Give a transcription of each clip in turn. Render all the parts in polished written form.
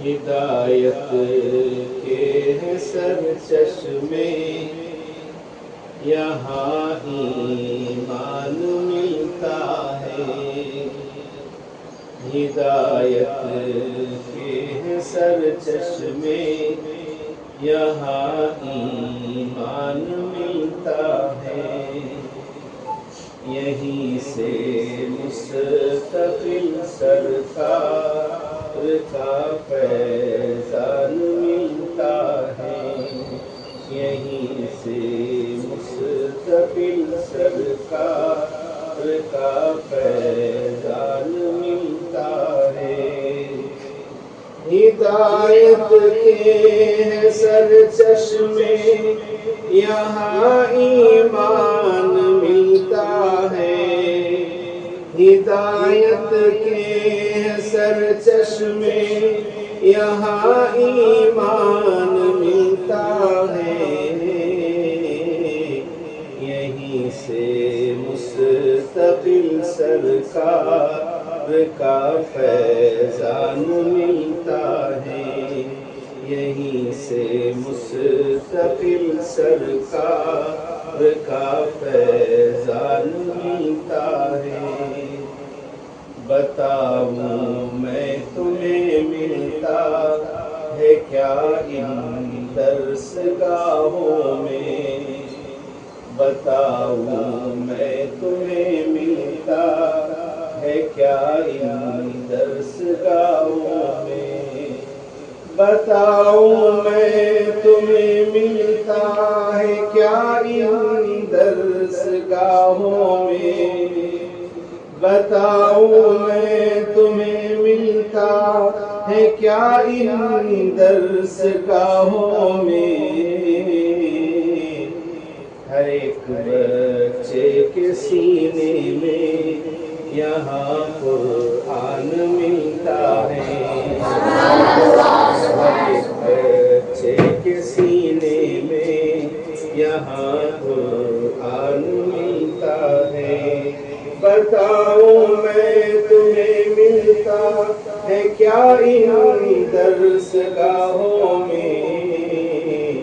ہدایت کے ہیں سر چشمے، یہاں ایمان ملتا ہے۔ ہدایت کے ہیں سر چشمے، یہاں ایمان ملتا ہے۔ یہیں سے مستقل سرکار کا فیضان ملتا ہے۔ یہیں سے مستقل سرکار کا فیضان ملتا ہے۔ ہدایت کے سر چشمے، یہاں ایمان ملتا ہے۔ ہدایت کے سر چشمے، یہاں ایمان ملتا ہے۔ یہیں سے مستقل سرکار کا فیضان ملتا ہے۔ یہیں سے مستقل سرکار کا فیضان ملتا ہے۔ بتاؤں میں تمہیں ملتا ہے کیا ان درس گاہوں میں، بتاؤں میں تمہیں ملتا ہے کیا ان درس گاہوں میں، بتاؤں میں تمہیں ملتا ہے کیا ان درس گاہوں میں، بتاؤں میں تمہیں ملتا ہے کیا ان درس گاہوں میں۔ ہر ایک بچے کے سینے میں یہاں قرآن ملتا ہے۔ ہر ایک بچے کے سینے میں یہاں قرآن ملتا ہے۔ بتاؤں میں تمہیں ملتا ہے کیا ان درس گاہوں میں،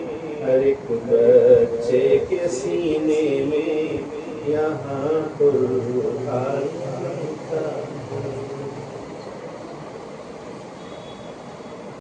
ہر ایک بچے کے سینے میں یہاں قرآن ملتا ہے۔